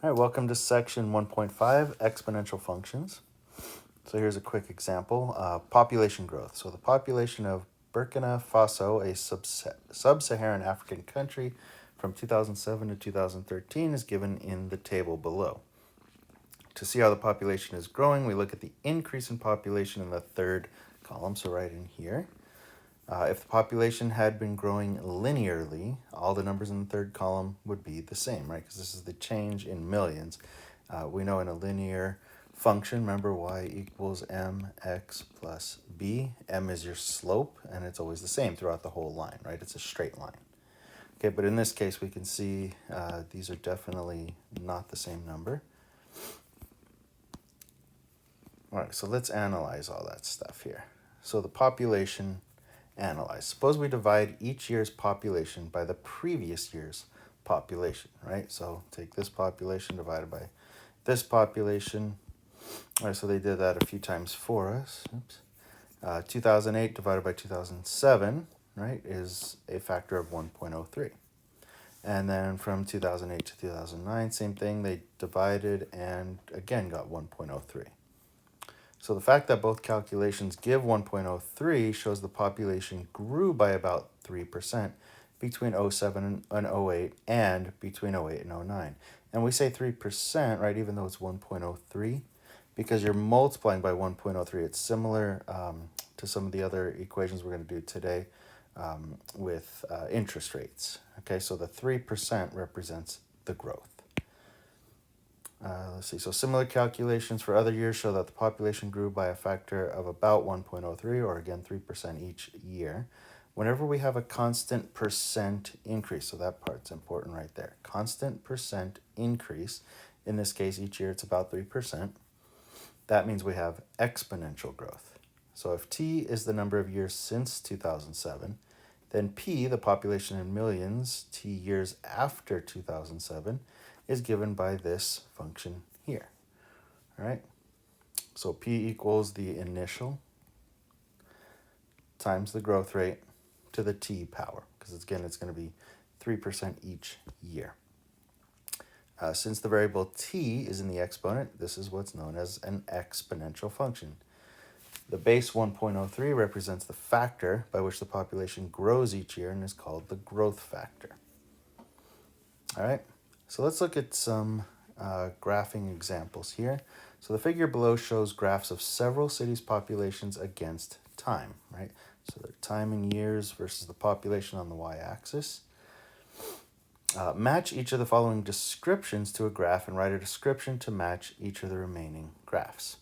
All right, welcome to section 1.5, exponential functions. So here's a quick example, population growth. So the population of Burkina Faso, a sub-Saharan African country from 2007 to 2013 is given in the table below. To see how the population is growing, we look at the increase in population in the third column, so right in here. If the population had been growing linearly, all the numbers in the third column would be the same, right? Because this is the change in millions. We know in a linear function, remember y equals mx plus b. M is your slope, and it's always the same throughout the whole line, right? It's a straight line. Okay, but in this case, we can see these are definitely not the same number. All right, so let's analyze all that stuff here. So the population analyze. Suppose we divide each year's population by the previous year's population, right? So take this population divided by this population. All right, so they did that a few times for us. Oops. 2008 divided by 2007, right, is a factor of 1.03. And then from 2008 to 2009, same thing, they divided and again got 1.03. So the fact that both calculations give 1.03 shows the population grew by about 3% between 07 and 08 and between 08 and 09. And we say 3%, right, even though it's 1.03, because you're multiplying by 1.03. It's similar to some of the other equations we're going to do today with interest rates. Okay, so the 3% represents the growth. Let's see, so similar calculations for other years show that the population grew by a factor of about 1.03, or again 3% each year. Whenever we have a constant percent increase, so that part's important right there, constant percent increase, in this case each year it's about 3%, that means we have exponential growth. So if t is the number of years since 2007, then p, the population in millions, t years after 2007, is given by this function here. All right, so p equals the initial times the growth rate to the t power, because again it's going to be 3% each year. Since the variable t is in the exponent, this is what's known as an exponential function. The base 1.03 represents the factor by which the population grows each year and is called the growth factor. All right, so let's look at some graphing examples here. So the figure below shows graphs of several cities' populations against time, right? So their time in years versus the population on the y-axis. Match each of the following descriptions to a graph and write a description to match each of the remaining graphs.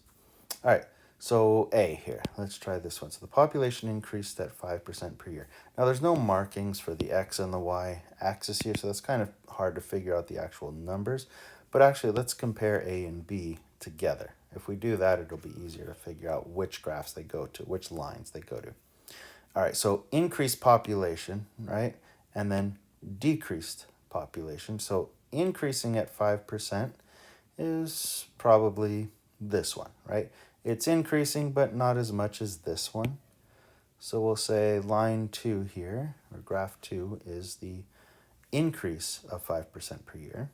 All right, so A here, let's try this one. So the population increased at 5% per year. Now there's no markings for the X and the Y axis here, so that's kind of hard to figure out the actual numbers. But actually, let's compare A and B together. If we do that, it'll be easier to figure out which graphs they go to, which lines they go to. All right, so increased population, right? And then decreased population. So increasing at 5% is probably this one, right? It's increasing, but not as much as this one. So we'll say line 2 here, or graph 2, is the increase of 5% per year.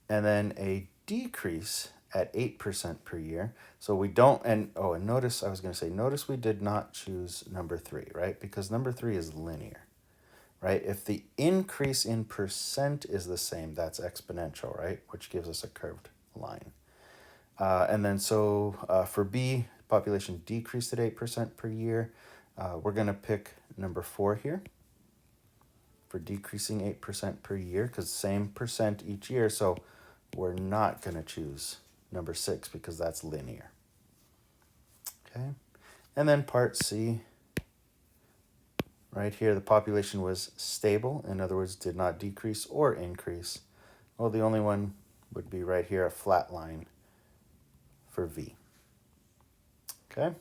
And then a decrease at 8% per year. So we don't, and notice, I was going to say, notice we did not choose number 3, right? Because number 3 is linear, right? If the increase in percent is the same, that's exponential, right? Which gives us a curved line. And then so for B, population decreased at 8% per year. We're going to pick number 4 here for decreasing 8% per year, because same percent each year. So we're not going to choose number 6 because that's linear. Okay. And then part C, right here, the population was stable. In other words, did not decrease or increase. Well, the only one would be right here, a flat line for V. Okay.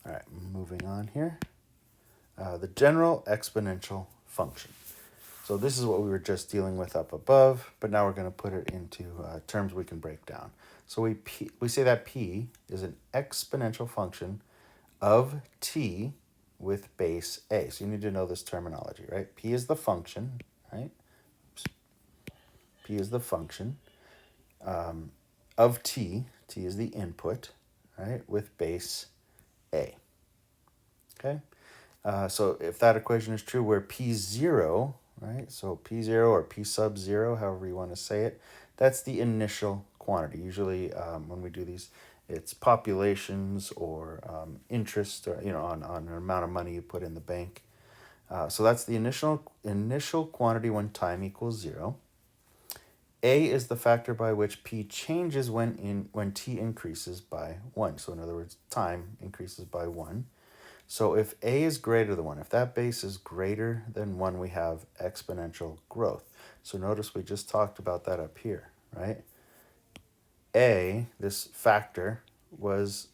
All right, moving on here. The general exponential function. So this is what we were just dealing with up above, but now we're going to put it into terms we can break down. So we say that P is an exponential function of T with base A. So you need to know this terminology, right? P is the function, right? Oops. P is the function, of t, t is the input, right, with base a. Okay, so if that equation is true, where P0, right, so P0 or P sub 0, however you want to say it, that's the initial quantity. Usually when we do these, it's populations or interest, or on an amount of money you put in the bank. So that's the initial quantity when time equals 0. A is the factor by which P changes when t increases by 1. So in other words, time increases by 1. So if A is greater than 1, if that base is greater than 1, we have exponential growth. So notice we just talked about that up here, right? A, this factor, was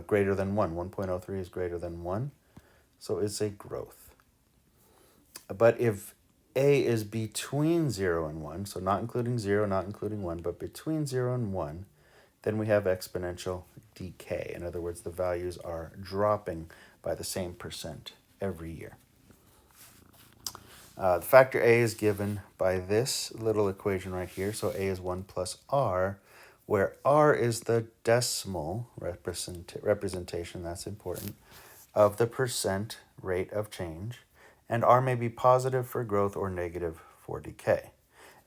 greater than 1. 1.03 is greater than 1, so it's a growth. But if A is between 0 and 1, so not including 0, not including 1, but between 0 and 1, then we have exponential decay. In other words, the values are dropping by the same percent every year. The factor A is given by this little equation right here. So A is 1 plus R, where R is the decimal representation, that's important, of the percent rate of change. And R may be positive for growth or negative for decay.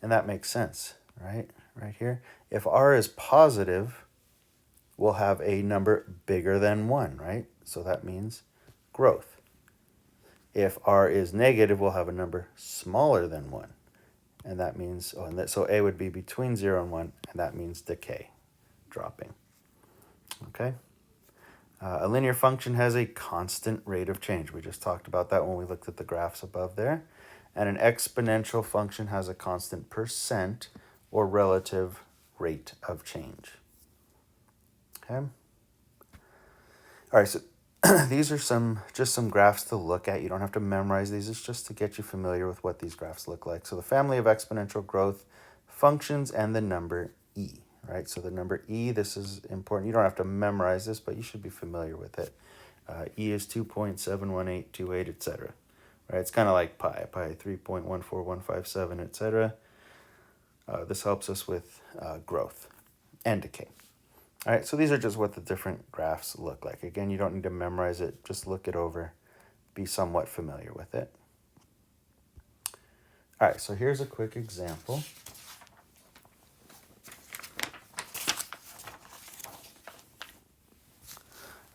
And that makes sense, right? Right here. If R is positive, we'll have a number bigger than 1, right? So that means growth. If R is negative, we'll have a number smaller than 1. And that means, so A would be between 0 and 1, and that means decay, dropping. Okay? A linear function has a constant rate of change. We just talked about that when we looked at the graphs above there. And an exponential function has a constant percent or relative rate of change. Okay? All right, so these are just some graphs to look at. You don't have to memorize these. It's just to get you familiar with what these graphs look like. So the family of exponential growth functions and the number e, right? So the number e, this is important. You don't have to memorize this, but you should be familiar with it. E is 2.71828, etc. Right? It's kind of like pi 3.14157, etc. This helps us with growth and decay. All right, so these are just what the different graphs look like. Again, you don't need to memorize it. Just look it over. Be somewhat familiar with it. All right, so here's a quick example.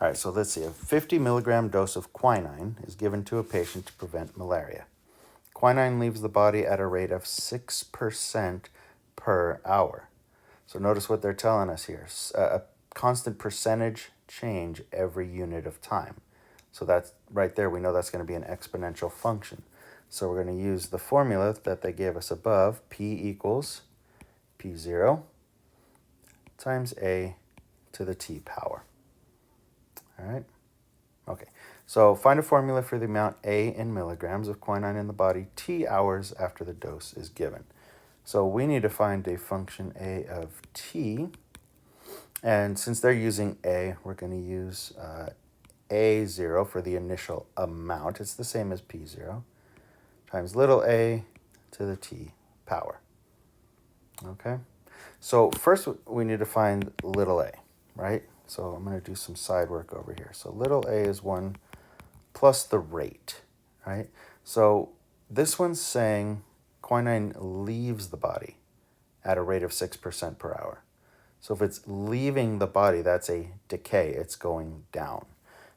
All right, so let's see. A 50 milligram dose of quinine is given to a patient to prevent malaria. Quinine leaves the body at a rate of 6% per hour. So notice what they're telling us here. A constant percentage change every unit of time. So that's right there, we know that's going to be an exponential function. So we're going to use the formula that they gave us above. P equals P0 times A to the T power. All right? Okay. So find a formula for the amount A in milligrams of quinine in the body T hours after the dose is given. So we need to find a function A of t, and since they're using A, we're going to use A0 for the initial amount. It's the same as P0 times little a to the t power. Okay, so first we need to find little a, right? So I'm going to do some side work over here. So little a is 1 plus the rate, right? So this one's saying quinine leaves the body at a rate of 6% per hour. So if it's leaving the body, that's a decay. It's going down.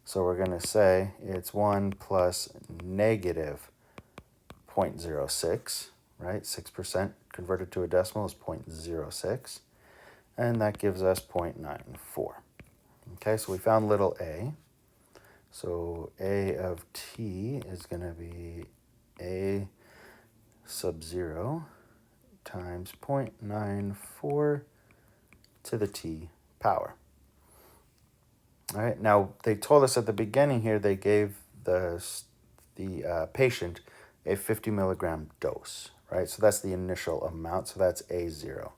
So we're going to say it's 1 plus negative 0.06, right? 6% converted to a decimal is 0.06. And that gives us 0.94. Okay, so we found little a. So A of t is going to be A sub 0 times 0.94 to the t power. All right, now they told us at the beginning here they gave the patient a 50 milligram dose, right? So that's the initial amount, so that's A0.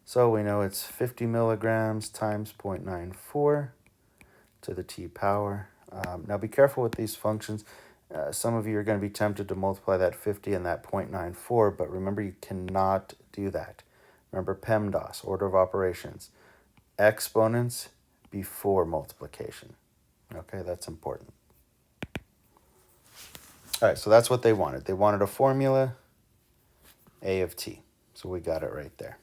So we know it's 50 milligrams times 0.94 to the t power. Now be careful with these functions. Some of you are going to be tempted to multiply that 50 and that 0.94, but remember you cannot do that. Remember PEMDAS, order of operations. Exponents before multiplication. Okay, that's important. All right, so that's what they wanted. They wanted a formula, A of t. So we got it right there.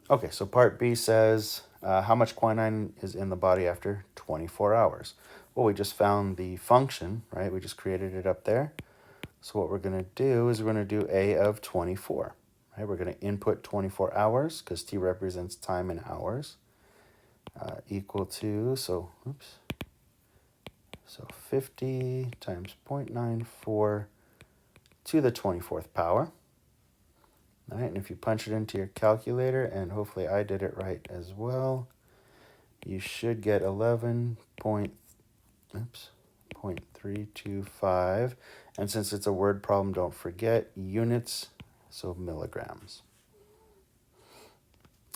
Okay, so part B says, how much quinine is in the body after 24 hours? Well, we just found the function, right? We just created it up there. So what we're going to do is we're going to do A of 24. Right? We're going to input 24 hours because T represents time in hours. Equal to, so 50 times 0.94 to the 24th power. All right, and if you punch it into your calculator, and hopefully I did it right as well, you should get 0.325. And since it's a word problem, don't forget units, so milligrams.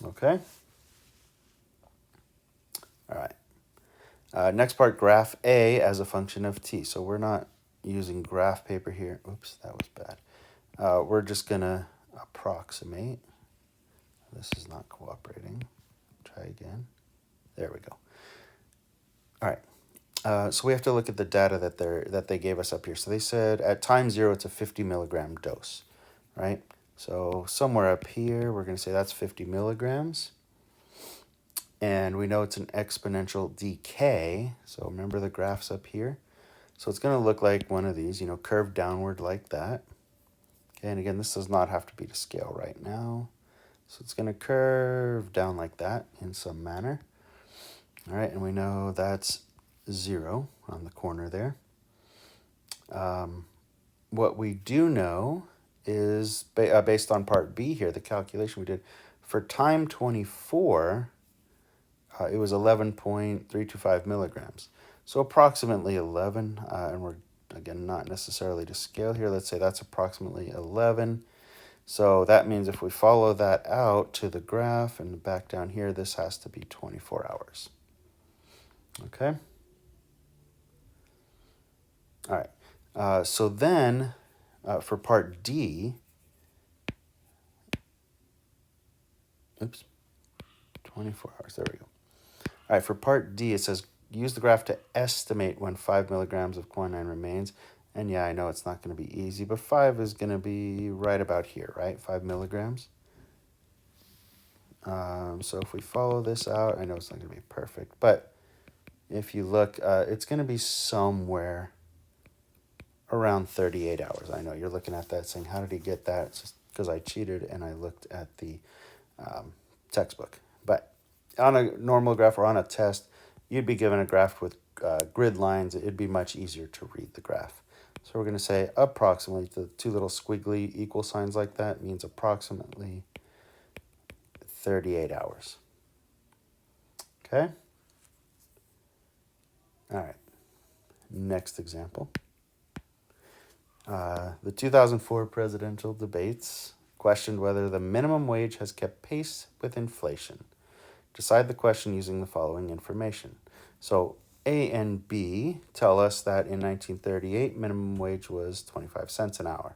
Okay? All right. Next part, graph A as a function of t. So we're not using graph paper here. Oops, that was bad. We're just going to approximate. This is not cooperating. Try again. There we go. All right. So we have to look at the data that they gave us up here. So they said at time 0, it's a 50 milligram dose, right? So somewhere up here, we're going to say that's 50 milligrams. And we know it's an exponential decay. So remember the graphs up here. So it's going to look like one of these, curved downward like that. Okay, and again, this does not have to be to scale right now. So it's going to curve down like that in some manner. All right, and we know that's 0 on the corner there. What we do know is, based on part B here, the calculation we did, for time 24, it was 11.325 milligrams. So approximately 11, and we're, again, not necessarily to scale here. Let's say that's approximately 11. So that means if we follow that out to the graph and back down here, this has to be 24 hours. Okay? All right. So then for part D, 24 hours, there we go. All right, for part D, it says, use the graph to estimate when 5 milligrams of quinine remains. And yeah, I know it's not going to be easy, but 5 is going to be right about here, right? 5 milligrams. So if we follow this out, I know it's not going to be perfect, but if you look, it's going to be somewhere around 38 hours. I know you're looking at that saying, how did he get that? It's just because I cheated and I looked at the textbook. But on a normal graph or on a test, you'd be given a graph with grid lines. It'd be much easier to read the graph. So we're going to say approximately, the two little squiggly equal signs like that means approximately 38 hours. Okay? All right. Next example. The 2004 presidential debates questioned whether the minimum wage has kept pace with inflation. Decide the question using the following information. So A and B tell us that in 1938, minimum wage was 25 cents an hour.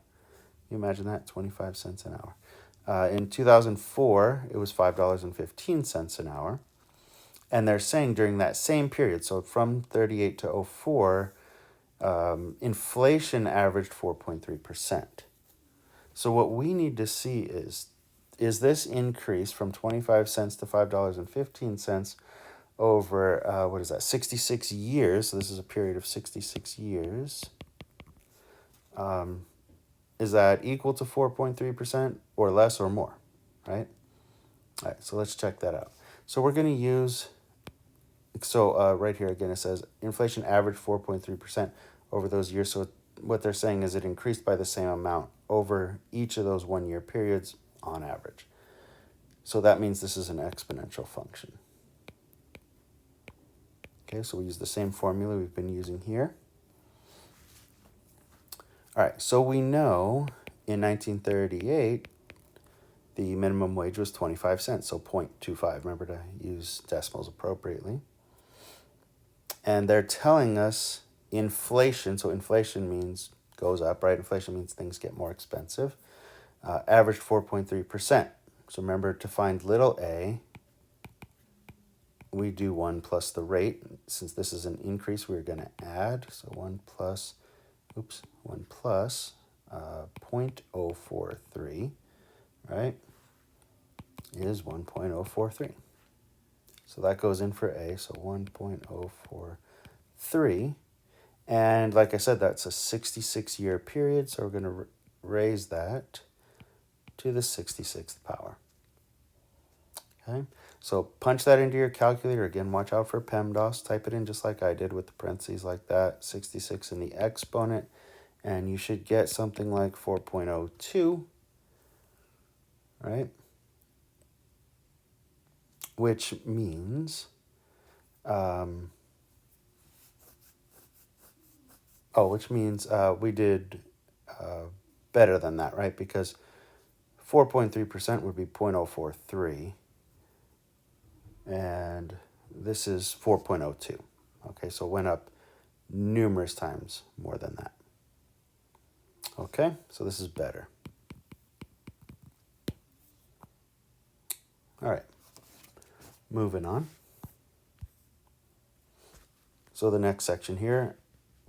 Can you imagine that? 25 cents an hour. In 2004, it was $5.15 an hour. And they're saying during that same period, so from 38 to 04, inflation averaged 4.3%. So what we need to see is this increase from 25 cents to $5.15 over, 66 years, so this is a period of 66 years, is that equal to 4.3% or less or more, right? All right, so let's check that out. So we're going to use, right here again it says inflation averaged 4.3% over those years. So what they're saying is it increased by the same amount over each of those 1 year periods on average. So that means this is an exponential function. Okay, so we use the same formula we've been using here. All right, so we know in 1938, the minimum wage was 25 cents, so 0.25. Remember to use decimals appropriately. And they're telling us inflation, so inflation means goes up, right? Inflation means things get more expensive, averaged 4.3%. So remember, to find little a, we do 1 plus the rate. Since this is an increase, we're going to add. So 1 plus 0.043, right, is 1.043. So that goes in for A, so 1.043. And like I said, that's a 66-year period, so we're going to raise that to the 66th power. Okay, so punch that into your calculator. Again, watch out for PEMDAS. Type it in just like I did with the parentheses like that, 66 in the exponent, and you should get something like 4.02, right? Which means, we did better than that, right? Because 4.3% would be 0.043, and this is 4.02. Okay, so it went up numerous times more than that. Okay, so this is better. All right, moving on. So the next section here,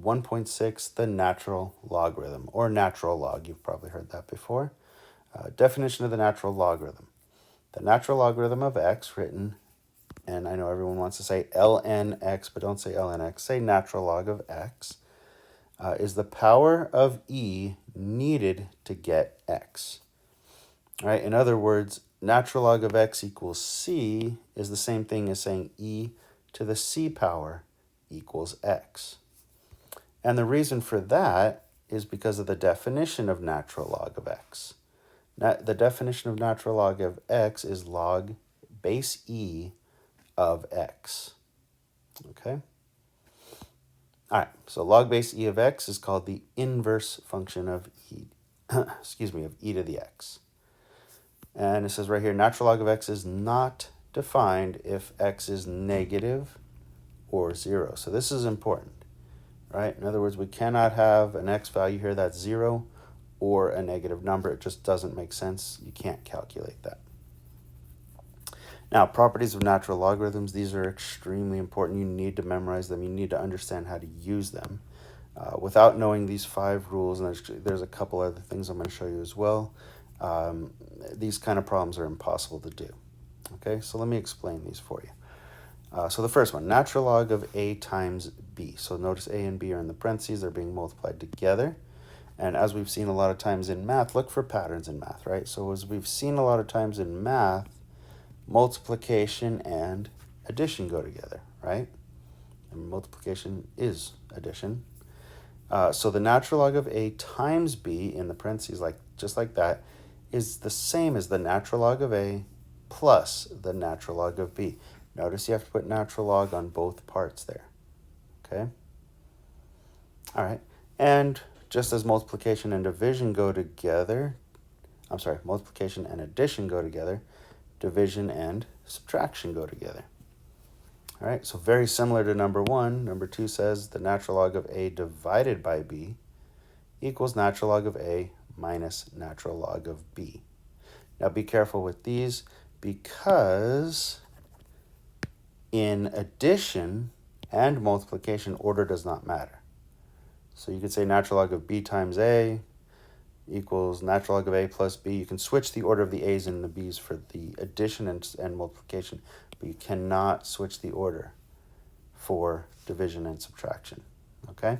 1.6, the natural logarithm, or natural log. You've probably heard that before. Definition of the natural logarithm. The natural logarithm of x, written, and I know everyone wants to say ln x, but don't say ln x, say natural log of x, is the power of e needed to get x. All right, in other words, natural log of x equals c is the same thing as saying e to the c power equals x. And the reason for that is because of the definition of natural log of x. The definition of natural log of x is log base e of x. Okay? All right, so log base e of x is called the inverse function of e, of e to the x. And it says right here, natural log of x is not defined if x is negative or 0. So this is important, right? In other words, we cannot have an x value here that's 0 or a negative number. It just doesn't make sense. You can't calculate that. Now, properties of natural logarithms, these are extremely important. You need to memorize them. You need to understand how to use them. Without knowing these 5 rules, and there's a couple other things I'm going to show you as well, these kind of problems are impossible to do. Okay, so let me explain these for you. So the first one, natural log of a times b. So notice a and b are in the parentheses. They're being multiplied together. And as we've seen a lot of times in math, look for patterns in math, right? So as we've seen a lot of times in math, multiplication and addition go together, right? And multiplication is addition. So the natural log of a times b in the parentheses, just like that, is the same as the natural log of a plus the natural log of b. Notice you have to put natural log on both parts there, okay? All right, and just as multiplication and division go together, multiplication and addition go together, division and subtraction go together. All right, so very similar to number 1. Number 2 says the natural log of a divided by b equals natural log of a minus natural log of b. Now be careful with these because in addition and multiplication, order does not matter. So you could say natural log of b times a equals natural log of a plus b. You can switch the order of the a's and the b's for the addition and multiplication, but you cannot switch the order for division and subtraction. Okay?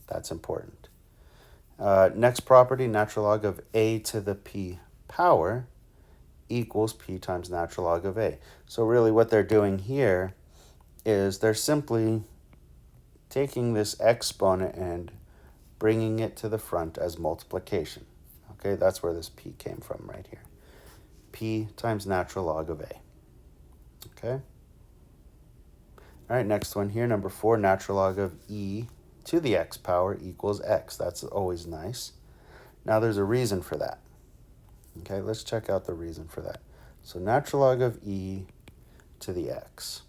That's important. Next property, natural log of a to the p power equals p times natural log of a. So really what they're doing here is they're simply taking this exponent and bringing it to the front as multiplication. Okay, that's where this p came from right here. P times natural log of a. Okay? All right, next one here, number 4, natural log of e to the x power equals x. That's always nice. Now there's a reason for that. Okay, let's check out the reason for that. So natural log of e to the x.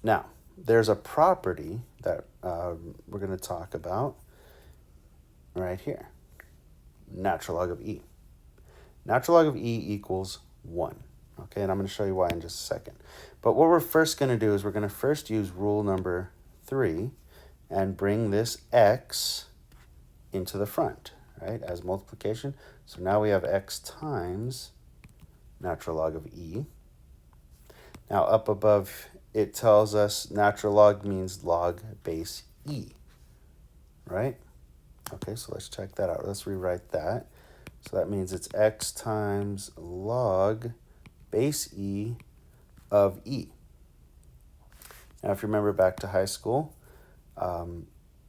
Now, there's a property that we're going to talk about right here. Natural log of e. Natural log of e equals 1. Okay, and I'm going to show you why in just a second. But what we're first going to do is we're going to first use rule number 3 and bring this x into the front, right, as multiplication. So now we have x times natural log of e. Now up above, it tells us natural log means log base e, right? Okay, so let's check that out. Let's rewrite that. So that means it's x times log base e of e. Now if you remember back to high school,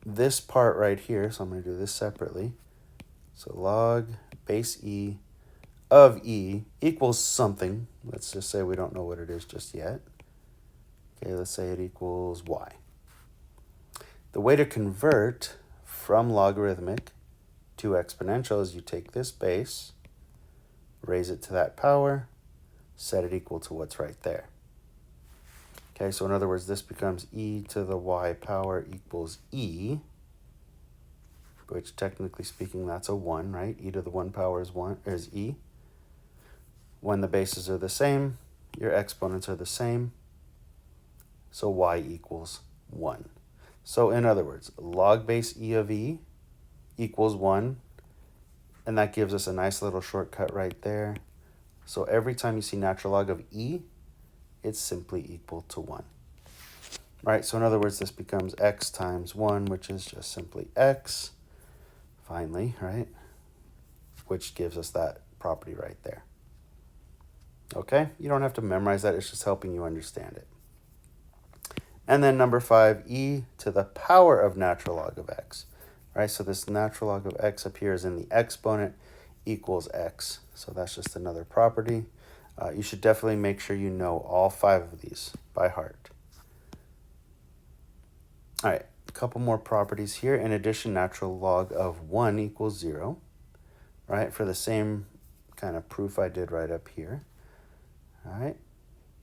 this part right here, so I'm going to do this separately. So log base e of e equals something. Let's just say we don't know what it is just yet. Okay, let's say it equals y. The way to convert from logarithmic to exponential is you take this base, raise it to that power, set it equal to what's right there. Okay, so in other words, this becomes e to the y power equals e, which technically speaking, that's a 1, right? E to the 1 power is e. When the bases are the same, your exponents are the same, so y equals 1. So in other words, log base e of e equals 1, and that gives us a nice little shortcut right there. So every time you see natural log of e, it's simply equal to 1. Right, so in other words, this becomes x times 1, which is just simply x, finally, right? Which gives us that property right there. Okay, you don't have to memorize that, it's just helping you understand it. And then number 5, e to the power of natural log of x. Right, so this natural log of x appears in the exponent equals x. So that's just another property. You should definitely make sure you know all 5 of these by heart. All right, a couple more properties here. In addition, natural log of 1 equals 0. Right, for the same kind of proof I did right up here. All right,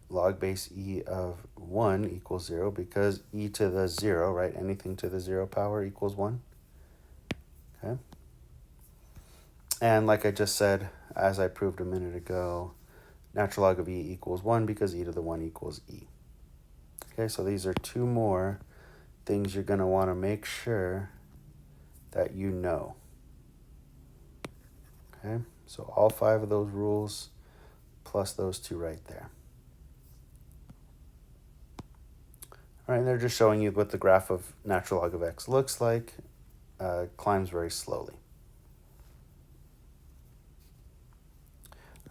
log base e of 1 equals 0 because e to the 0, right, anything to the 0 power equals 1. Okay. And like I just said, as I proved a minute ago, natural log of e equals 1 because e to the 1 equals e. Okay, so these are 2 more things you're going to want to make sure that you know. Okay, so all 5 of those rules plus those 2 right there. All right, and they're just showing you what the graph of natural log of x looks like. Climbs very slowly.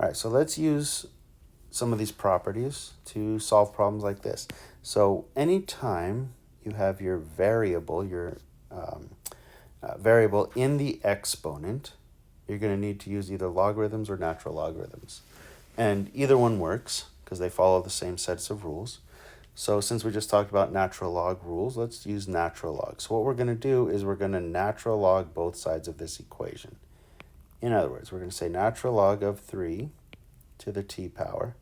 All right, so let's use some of these properties to solve problems like this. So anytime you have your variable, variable in the exponent, you're going to need to use either logarithms or natural logarithms. And either one works because they follow the same sets of rules. So since we just talked about natural log rules, let's use natural log. So what we're going to do is we're going to natural log both sides of this equation. In other words, we're going to say natural log of 3 to the t power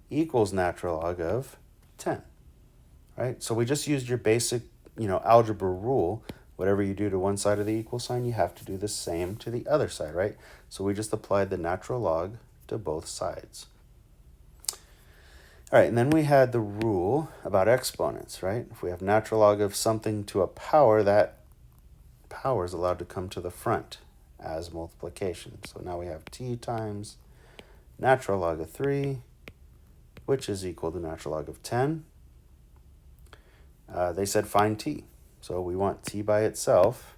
equals natural log of 10. Right? So we just used your basic, algebra rule. Whatever you do to one side of the equal sign, you have to do the same to the other side, right? So we just applied the natural log to both sides. All right, and then we had the rule about exponents, right? If we have natural log of something to a power, that power is allowed to come to the front as multiplication. So now we have t times natural log of 3, which is equal to natural log of 10. They said find t. So we want t by itself.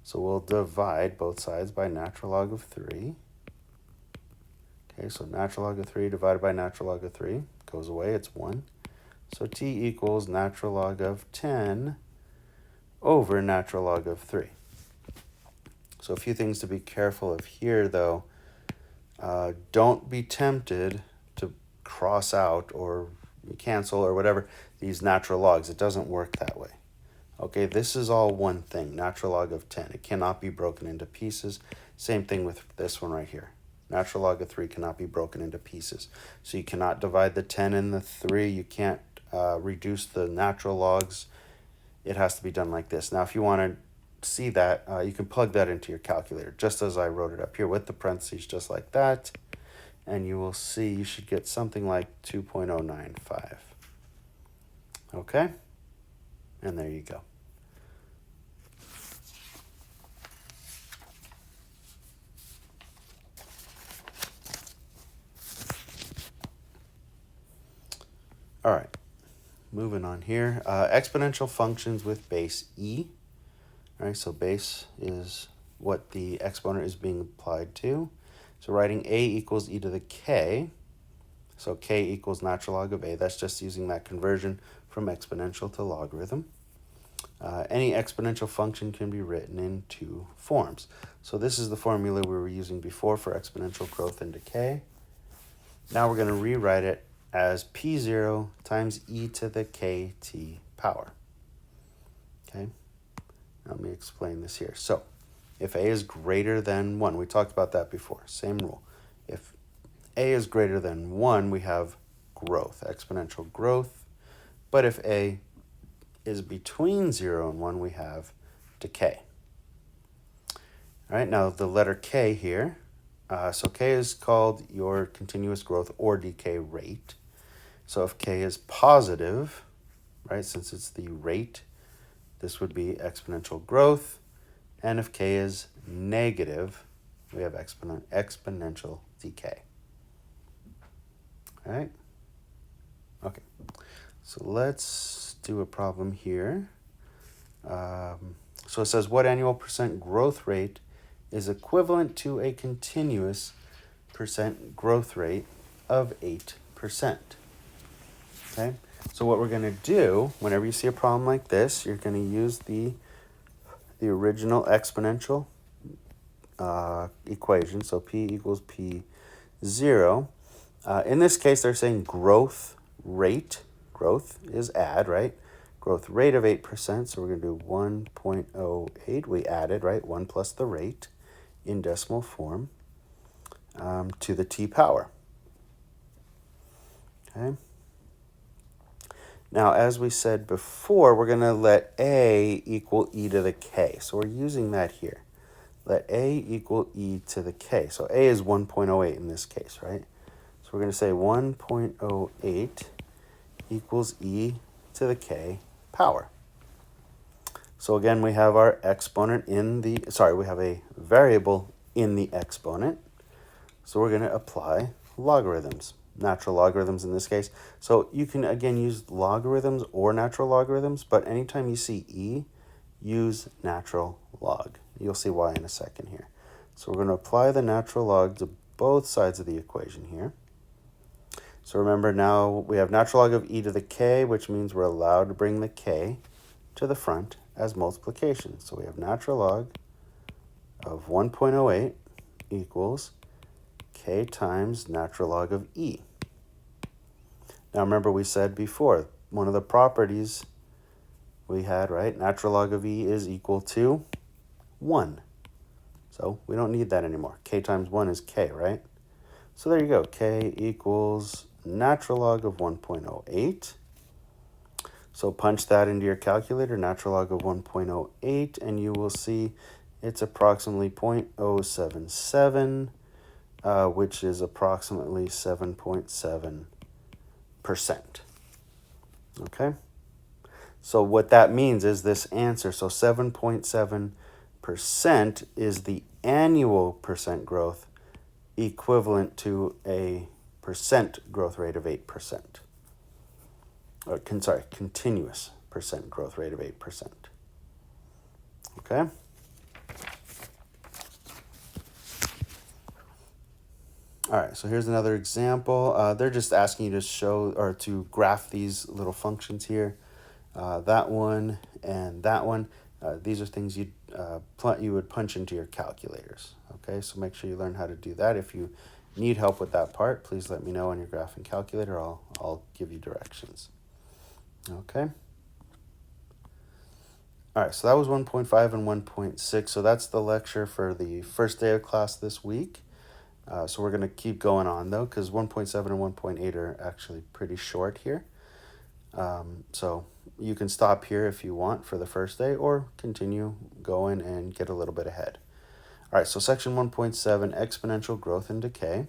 So we'll divide both sides by natural log of 3. Okay, so natural log of 3 divided by natural log of 3 goes away, it's 1. So t equals natural log of 10 over natural log of 3. So a few things to be careful of here, though. Don't be tempted to cross out or cancel or whatever these natural logs. It doesn't work that way. Okay, this is all one thing, natural log of 10. It cannot be broken into pieces. Same thing with this one right here. Natural log of 3 cannot be broken into pieces. So you cannot divide the 10 and the 3. You can't reduce the natural logs, it has to be done like this. Now, if you want to see that, you can plug that into your calculator, just as I wrote it up here with the parentheses, just like that. And you will see you should get something like 2.095. Okay? And there you go. All right, moving on here. Exponential functions with base e. All right, so base is what the exponent is being applied to. So writing a equals e to the k. So k equals natural log of a. That's just using that conversion from exponential to logarithm. Any exponential function can be written in two forms. So this is the formula we were using before for exponential growth and decay. Now we're going to rewrite it as p0 times e to the kt power. Okay, let me explain this here. So if a is greater than 1, we talked about that before, same rule. If a is greater than 1, we have growth, exponential growth. But if a is between 0 and 1, we have decay. All right, now the letter k here. So k is called your continuous growth or decay rate. So if k is positive, right, since it's the rate, this would be exponential growth. And if k is negative, we have exponential decay. All right? Okay. So let's do a problem here. So it says, what annual percent growth rate is equivalent to a continuous percent growth rate of 8%? Okay, so what we're going to do, whenever you see a problem like this, you're going to use the original exponential equation, so p equals p0. In this case, they're saying growth rate, growth is add, right? Growth rate of 8%, so we're going to do 1.08. We added, right, 1 plus the rate in decimal form to the t power. Okay. Now, as we said before, we're going to let a equal e to the k. So we're using that here. Let a equal e to the k. So a is 1.08 in this case, right? So we're going to say 1.08 equals e to the k power. So again, we have our exponent in the, we have a variable in the exponent. So we're going to apply logarithms. Natural logarithms in this case. So you can again use logarithms or natural logarithms, but anytime you see e, use natural log. You'll see why in a second here. So we're going to apply the natural log to both sides of the equation here. So remember, now we have natural log of e to the k, which means we're allowed to bring the k to the front as multiplication. So we have natural log of 1.08 equals k times natural log of e. Now remember, we said before, one of the properties we had, right, natural log of e is equal to 1. So we don't need that anymore. K times 1 is k, right? So there you go. K equals natural log of 1.08. So punch that into your calculator, natural log of 1.08, and you will see it's approximately 0.077, which is approximately 7.7%. Okay? So what that means is this answer, so 7.7% is the annual percent growth equivalent to a percent growth rate of 8%. Or, continuous percent growth rate of 8%. Okay? All right, so here's another example. They're just asking you to show or to graph these little functions here. That one and that one. These are things you would punch into your calculators. Okay, so make sure you learn how to do that. If you need help with that part, please let me know on your graphing calculator. I'll give you directions. Okay. All right, so that was 1.5 and 1.6. So that's the lecture for the first day of class this week. So we're going to keep going on, though, because 1.7 and 1.8 are actually pretty short here. So you can stop here if you want for the first day or continue going and get a little bit ahead. All right, so section 1.7, exponential growth and decay.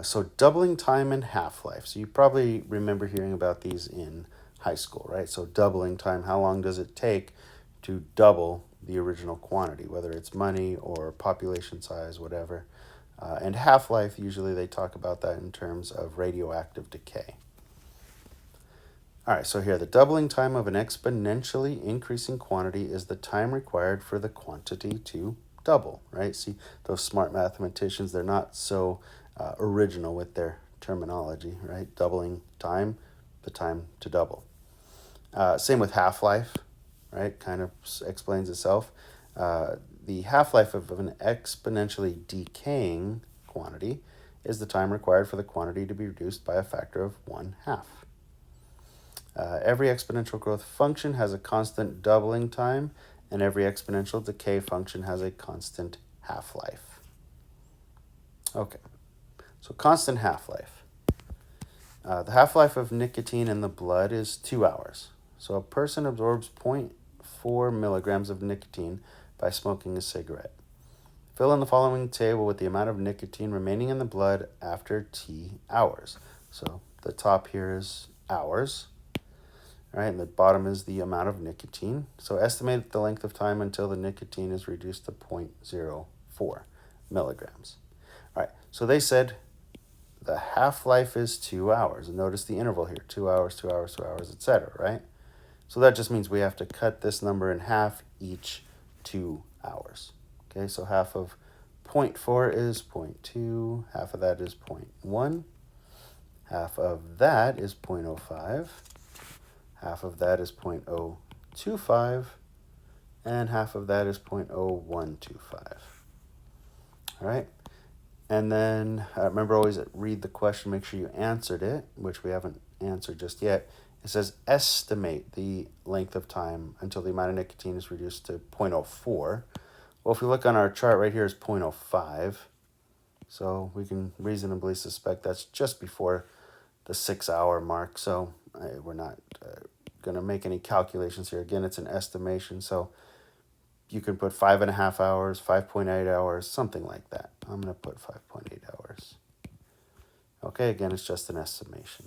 So doubling time and half-life. So you probably remember hearing about these in high school, right? So doubling time, how long does it take to double the original quantity, whether it's money or population size, whatever. And half-life, usually they talk about that in terms of radioactive decay. All right, so here, the doubling time of an exponentially increasing quantity is the time required for the quantity to double, right? See, those smart mathematicians, they're not so original with their terminology, right? Doubling time, the time to double. Same with half-life, right? Kind of explains itself. The half-life of an exponentially decaying quantity is the time required for the quantity to be reduced by a factor of 1/2. Every exponential growth function has a constant doubling time, and every exponential decay function has a constant half-life. Okay, so constant half-life. The half-life of nicotine in the blood is 2 hours. So a person absorbs 0.4 milligrams of nicotine by smoking a cigarette. Fill in the following table with the amount of nicotine remaining in the blood after T hours. So the top here is hours. All right, and the bottom is the amount of nicotine. So estimate the length of time until the nicotine is reduced to 0.04 milligrams. All right, so they said the half-life is 2 hours. And notice the interval here, 2 hours, 2 hours, 2 hours, etc., right? So that just means we have to cut this number in half each 2 hours. Okay, so half of 0.4 is 0.2, half of that is 0.1, half of that is 0.05, half of that is 0.025, and half of that is 0.0125. All right, and then remember always read the question, make sure you answered it, which we haven't answered just yet. It says estimate the length of time until the amount of nicotine is reduced to 0.04. Well, if we look on our chart right here is 0.05. So we can reasonably suspect that's just before the 6 hour mark. So we're not going to make any calculations here. Again, it's an estimation. So you can put 5.5 hours, 5.8 hours, something like that. I'm going to put 5.8 hours. Okay, again, it's just an estimation.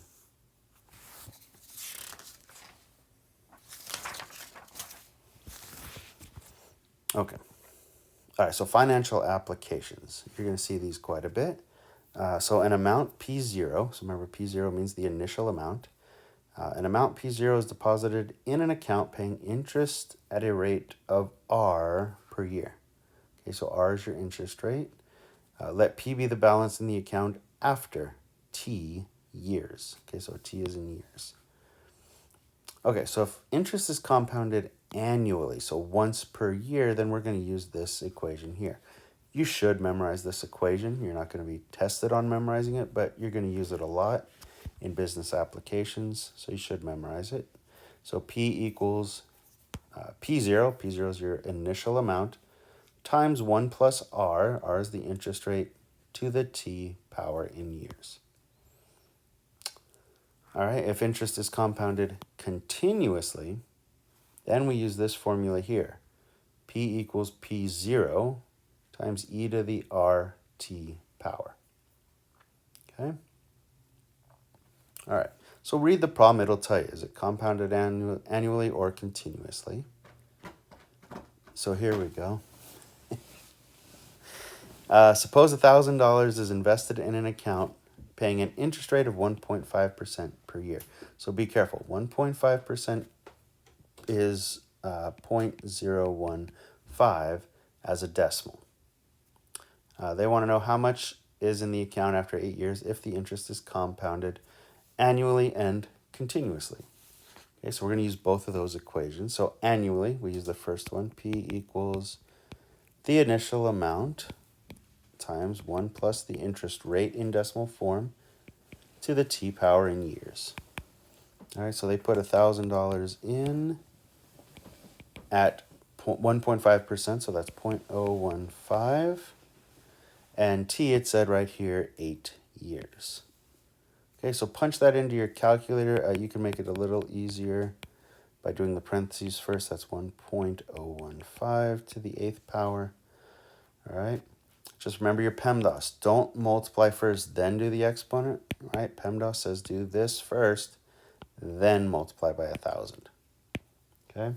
Okay. All right, so financial applications. You're going to see these quite a bit. So an amount P0, so remember P0 means the initial amount. An amount P0 is deposited in an account paying interest at a rate of R per year. Okay, so R is your interest rate. Let P be the balance in the account after T years. Okay, so T is in years. Okay, so if interest is compounded annually, so once per year, then we're going to use this equation here. You should memorize this equation. You're not going to be tested on memorizing it, but you're going to use it a lot in business applications, so you should memorize it. So P equals P0. P0 is your initial amount, times 1 plus R. R is the interest rate to the T power in years. All right, if interest is compounded continuously, then we use this formula here. P equals P0 times e to the RT power. Okay? All right, so read the problem. It'll tell you, is it compounded annually or continuously? So here we go. Suppose $1,000 is invested in an account paying an interest rate of 1.5% per year. So be careful. 1.5% is 0.015 as a decimal. They want to know how much is in the account after 8 years if the interest is compounded annually and continuously. Okay, so we're going to use both of those equations. So annually, we use the first one. P equals the initial amount times 1 plus the interest rate in decimal form to the T power in years. All right, so they put $1,000 in at 1.5%, so that's 0.015. And T, it said right here, 8 years. Okay, so punch that into your calculator. You can make it a little easier by doing the parentheses first. That's 1.015 to the 8th power. All right. Just remember your PEMDAS. Don't multiply first, then do the exponent. Right? PEMDAS says do this first, then multiply by 1,000. Okay.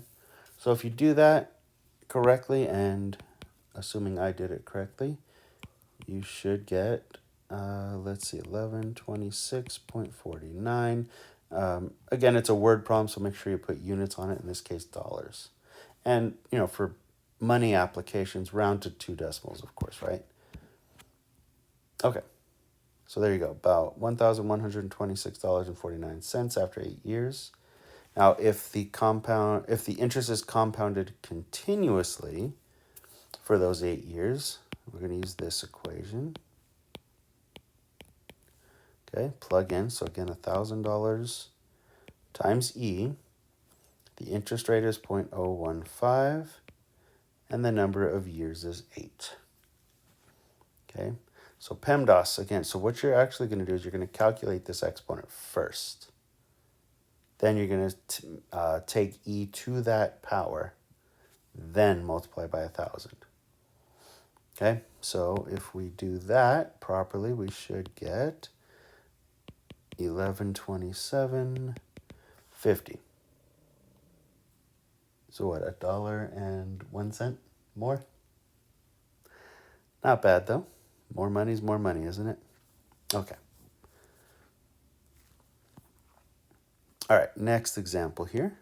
So if you do that correctly, and assuming I did it correctly, you should get, let's see, 1126.49. Again, it's a word problem, so make sure you put units on it, in this case, dollars. And, for money applications, round to 2 decimals, of course, right? Okay, so there you go, about $1,126.49 after 8 years. Now, if the interest is compounded continuously for those 8 years, we're going to use this equation. Okay, plug in. So again, $1,000 times E. The interest rate is 0.015, and the number of years is 8. Okay, so PEMDAS again. So what you're actually going to do is you're going to calculate this exponent first. Then you're going to take E to that power, then multiply by 1,000. Okay, so if we do that properly, we should get 1127.50. So what, $1.01 more? Not bad though. More money's more money, isn't it? Okay. All right, next example here.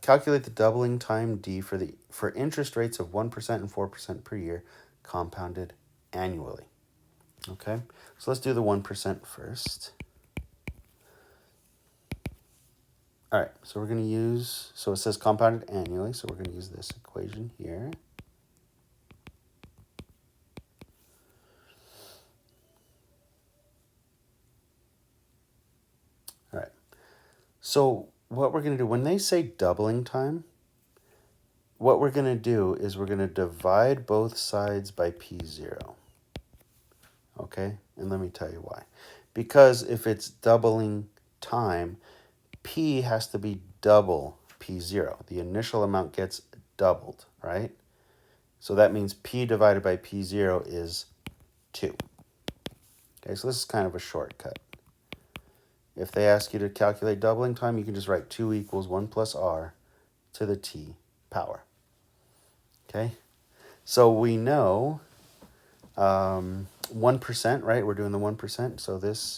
Calculate the doubling time D for interest rates of 1% and 4% per year, compounded annually. Okay, so let's do the 1% first. All right, so we're going to use, so it says compounded annually, so we're going to use this equation here. All right, so what we're going to do, when they say doubling time, what we're going to do is we're going to divide both sides by P0. Okay, and let me tell you why. Because if it's doubling time, P has to be double P0. The initial amount gets doubled, right? So that means P divided by P0 is 2. Okay, so this is kind of a shortcut. If they ask you to calculate doubling time, you can just write 2 equals 1 plus R to the T power. Okay, so we know 1%, right? We're doing the 1%, so this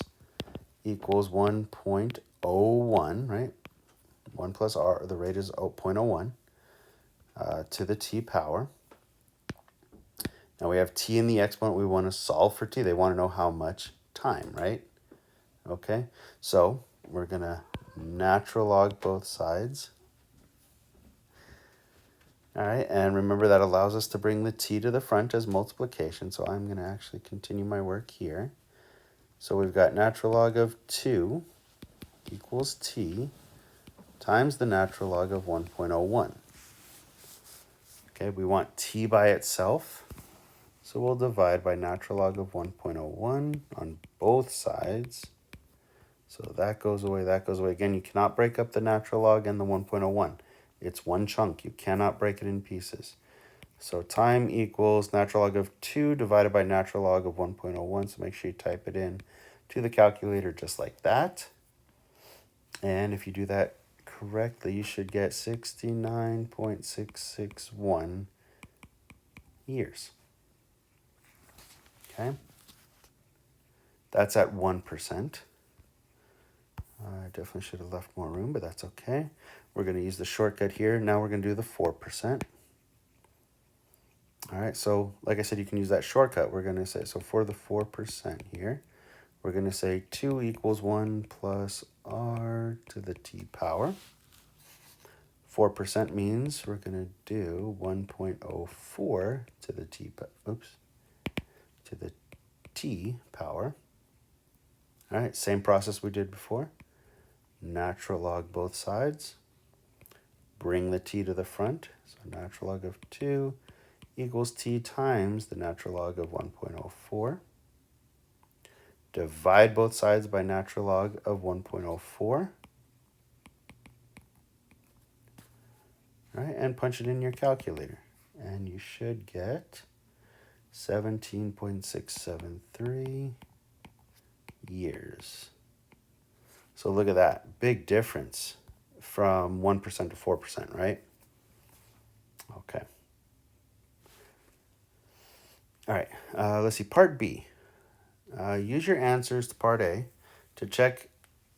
equals 1.01, right? 1 plus R, the rate is 0.01 to the T power. Now we have T in the exponent. We want to solve for T. They want to know how much time, right? Okay, so we're going to natural log both sides. All right, and remember that allows us to bring the T to the front as multiplication. So I'm going to actually continue my work here. So we've got natural log of 2 equals T times the natural log of 1.01. Okay, we want T by itself. So we'll divide by natural log of 1.01 on both sides. So that goes away, that goes away. Again, you cannot break up the natural log and the 1.01. It's one chunk. You cannot break it in pieces. So time equals natural log of 2 divided by natural log of 1.01. So make sure you type it in to the calculator just like that. And if you do that correctly, you should get 69.661 years. Okay, that's at 1%. I definitely should have left more room, but that's okay. We're going to use the shortcut here. Now we're going to do the 4%. All right, so like I said, you can use that shortcut. We're going to say, so for the 4% here, we're going to say 2 equals 1 plus R to the T power. 4% means we're going to do 1.04 to the T, to the T power. All right, same process we did before. Natural log both sides. Bring the T to the front. So natural log of 2 equals T times the natural log of 1.04. divide both sides by natural log of 1.04. Right, and punch it in your calculator. And you should get 17.673 years. So look at that. Big difference from 1% to 4%, right? Okay. All right, let's see. Part B. Use your answers to Part A to check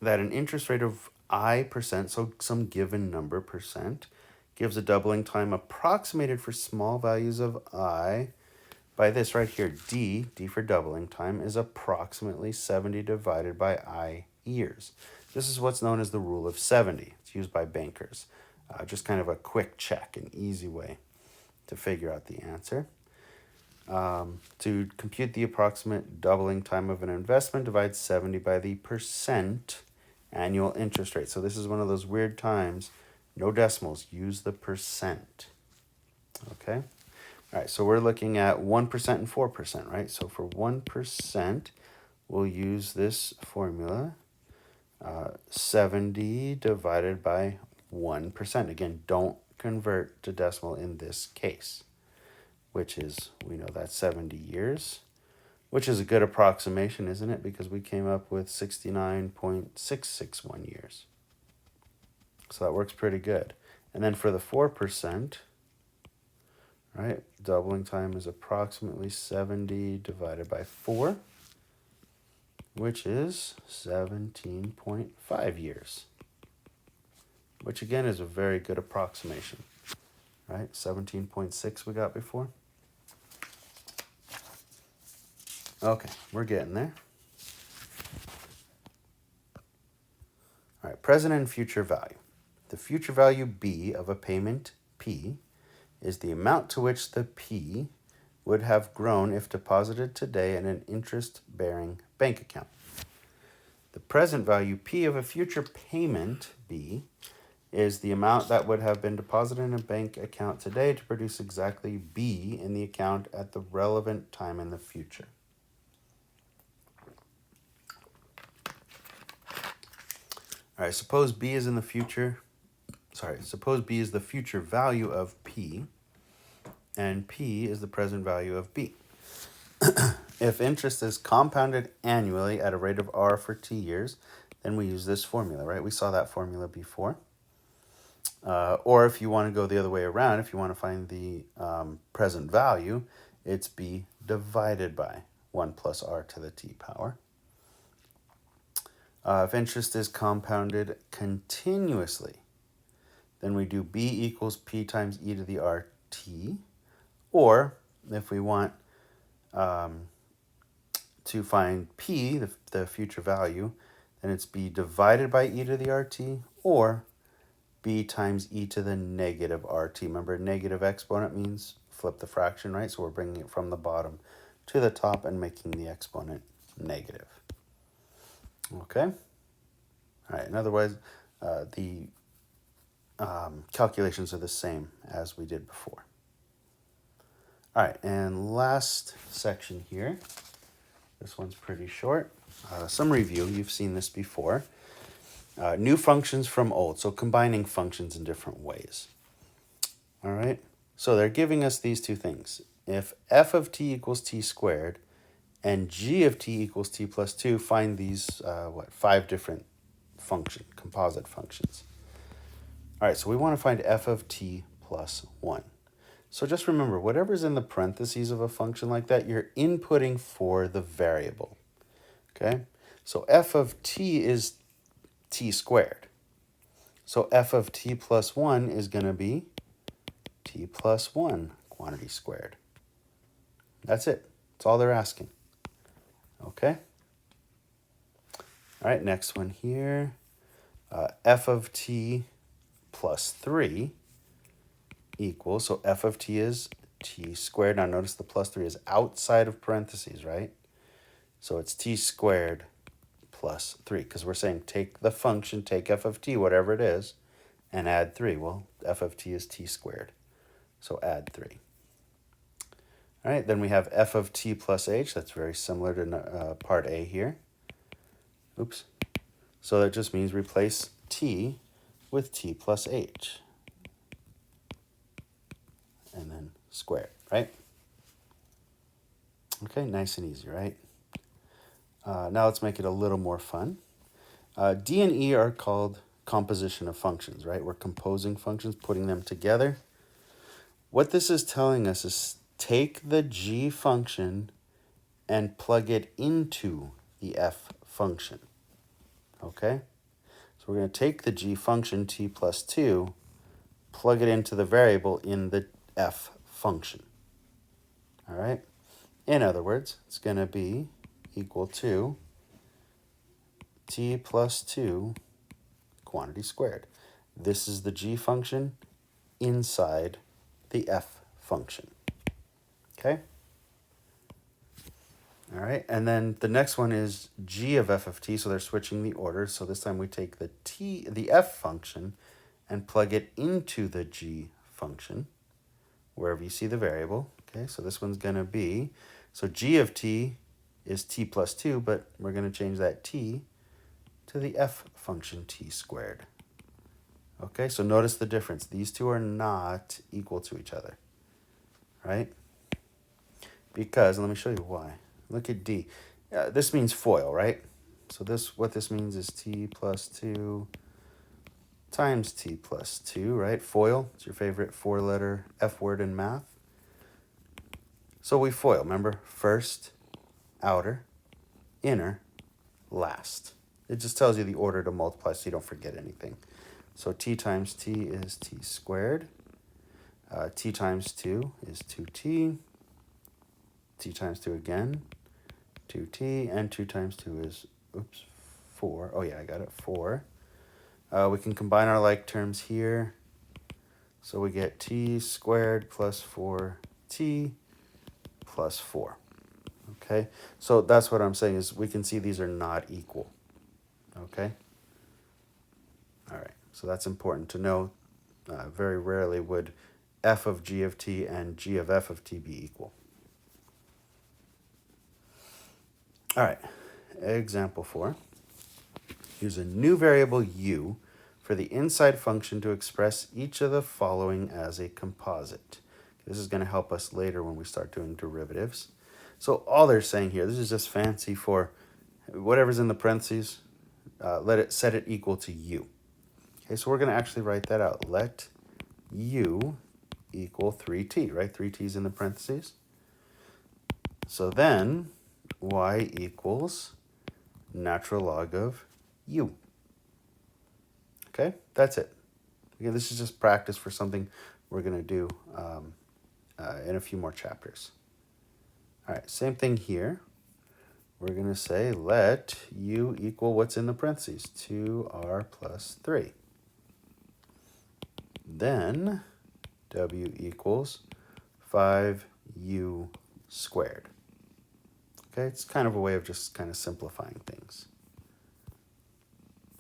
that an interest rate of I percent, so some given number percent, gives a doubling time approximated for small values of I by this right here. D for doubling time, is approximately 70 divided by I years. This is what's known as the rule of 70. It's used by bankers. Just kind of a quick check, an easy way to figure out the answer. To compute the approximate doubling time of an investment, divide 70 by the percent annual interest rate. So this is one of those weird times. No decimals. Use the percent. Okay? All right, so we're looking at 1% and 4%, right? So for 1%, we'll use this formula. 70 divided by 1%. Again, don't convert to decimal in this case, which is, we know that's 70 years, which is a good approximation, isn't it? Because we came up with 69.661 years. So that works pretty good. And then for the 4%, right, doubling time is approximately 70 divided by 4, which is 17.5 years, which again is a very good approximation, right? 17.6 we got before. Okay, we're getting there. All right, present and future value. The future value B of a payment P is the amount to which the P would have grown if deposited today in an interest-bearing bank account. The present value P of a future payment B is the amount that would have been deposited in a bank account today to produce exactly B in the account at the relevant time in the future. All right, suppose B is the future value of P, and P is the present value of B. If interest is compounded annually at a rate of R for T years, then we use this formula, right? We saw that formula before. Or if you want to go the other way around, if you want to find the present value, it's B divided by 1 plus R to the T power. If interest is compounded continuously, then we do B equals P times E to the RT. Or if we want to find P, the future value, then it's B divided by E to the RT, or B times E to the negative RT. Remember, negative exponent means flip the fraction, right? So we're bringing it from the bottom to the top and making the exponent negative. Okay? All right, in other words, the calculations are the same as we did before. All right, and last section here. This one's pretty short. Some review, you've seen this before. New functions from old, so combining functions in different ways. All right, so they're giving us these two things. If f of t equals t squared and g of t equals t plus 2, find these, 5 different composite functions. All right, so we want to find f of t plus 1. So just remember, whatever's in the parentheses of a function like that, you're inputting for the variable, okay? So f of t is t squared. So f of t plus 1 is going to be t plus 1 quantity squared. That's it. That's all they're asking. Okay? All right, next one here. F of t plus 3 equals, so f of t is t squared. Now notice the plus 3 is outside of parentheses, right? So it's t squared plus 3, because we're saying take the function, take f of t, whatever it is, and add 3. Well, f of t is t squared, so add 3. All right, then we have f of t plus h. That's very similar to part A here. Oops. So that just means replace t with t plus h. And then square, right? Okay, nice and easy, right? Now let's make it a little more fun. D and E are called composition of functions, right? We're composing functions, putting them together. What this is telling us is take the G function and plug it into the F function, okay? So we're going to take the G function, t plus 2, plug it into the variable in the F function, all right? In other words, it's going to be equal to t plus 2 quantity squared. This is the G function inside the F function, okay? All right, and then the next one is g of f of t, so they're switching the order. So this time we take the f function and plug it into the g function, wherever you see the variable. Okay, so this one's going to be, so g of t is t plus 2, but we're going to change that t to the f function t squared. Okay, so notice the difference. These two are not equal to each other, right? Because, let me show you why. Look at D. This means FOIL, right? So what this means is t plus 2 times t plus 2, right? FOIL, it's your favorite four-letter F word in math. So we FOIL, remember? First, outer, inner, last. It just tells you the order to multiply so you don't forget anything. So t times t is t squared. T times 2 is 2t. T times 2 again, 2t, and 2 times 2 is, 4. Oh yeah, I got it, 4. We can combine our like terms here. So we get t squared plus 4t plus 4. Okay, so that's what I'm saying is we can see these are not equal. Okay, all right, so that's important to know. Very rarely would f of g of t and g of f of t be equal. All right, example 4. Use a new variable u for the inside function to express each of the following as a composite. This is going to help us later when we start doing derivatives. So all they're saying here, this is just fancy for whatever's in the parentheses, set it equal to u. Okay, so we're going to actually write that out. Let u equal 3t, right? 3t is in the parentheses. So then y equals natural log of u. Okay, that's it. Again, this is just practice for something we're going to do in a few more chapters. All right, same thing here. We're going to say let u equal what's in the parentheses, 2r plus 3. Then w equals 5u squared. Okay, it's kind of a way of just kind of simplifying things.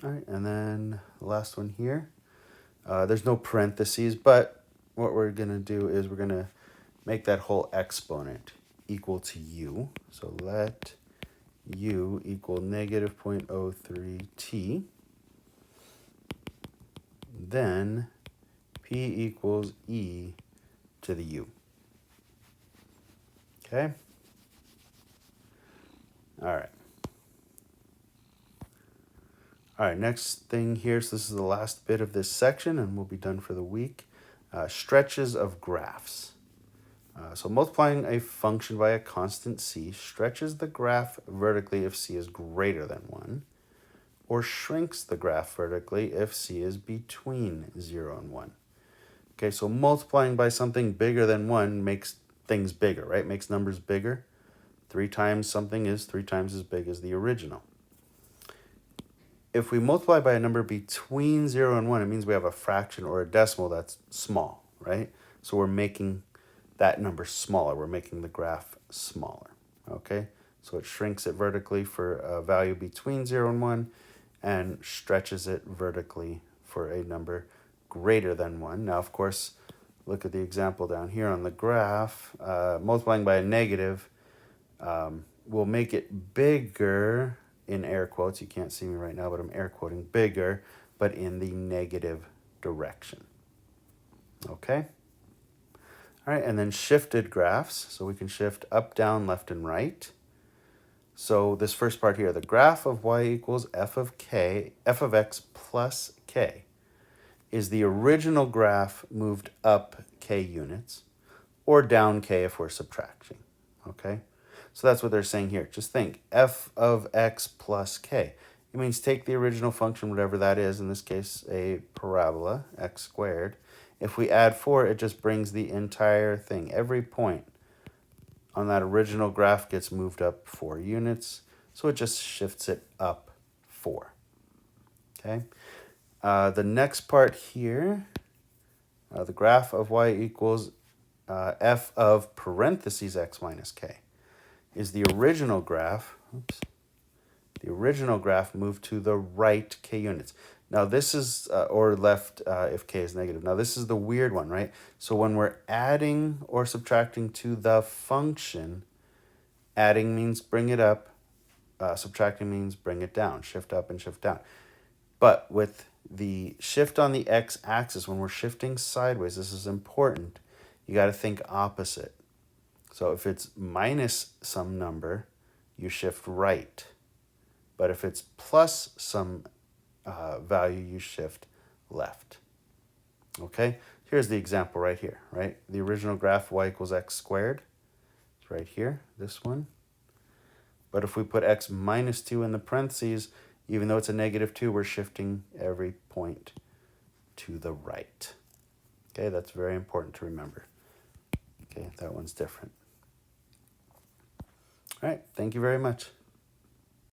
All right, and then the last one here. There's no parentheses, but what we're going to do is we're going to make that whole exponent equal to u. So let u equal negative 0.03t. Then p equals e to the u. Okay? All right. All right, next thing here, so this is the last bit of this section, and we'll be done for the week. Stretches of graphs. So multiplying a function by a constant c stretches the graph vertically if c is greater than 1, or shrinks the graph vertically if c is between 0 and 1. Okay, so multiplying by something bigger than 1 makes things bigger, right? Makes numbers bigger. 3 times something is 3 times as big as the original. If we multiply by a number between 0 and 1, it means we have a fraction or a decimal that's small, right? So we're making that number smaller. We're making the graph smaller, okay? So it shrinks it vertically for a value between 0 and 1 and stretches it vertically for a number greater than 1. Now, of course, look at the example down here on the graph, multiplying by a negative will make it bigger, in air quotes. You can't see me right now, but I'm air quoting bigger, but in the negative direction. Okay? All right, and then shifted graphs. So we can shift up, down, left, and right. So this first part here, the graph of y equals f of x plus k is the original graph moved up k units, or down k if we're subtracting, okay? So that's what they're saying here. Just think, f of x plus k. It means take the original function, whatever that is, in this case, a parabola, x squared. If we add 4, it just brings the entire thing. Every point on that original graph gets moved up 4 units, so it just shifts it up 4, okay? The next part here, the graph of y equals f of parentheses x minus k is the original graph. Oops. The original graph moved to the right k units. Now this is, or left if k is negative. Now this is the weird one, right? So when we're adding or subtracting to the function, adding means bring it up, subtracting means bring it down, shift up and shift down. But with the shift on the x-axis, when we're shifting sideways, this is important, you got to think opposite. So if it's minus some number, you shift right. But if it's plus some value, you shift left. Okay, here's the example right here, right? The original graph y equals x squared. It's right here, this one. But if we put x minus 2 in the parentheses, even though it's a negative 2, we're shifting every point to the right. Okay, that's very important to remember. Okay, that one's different. All right, thank you very much.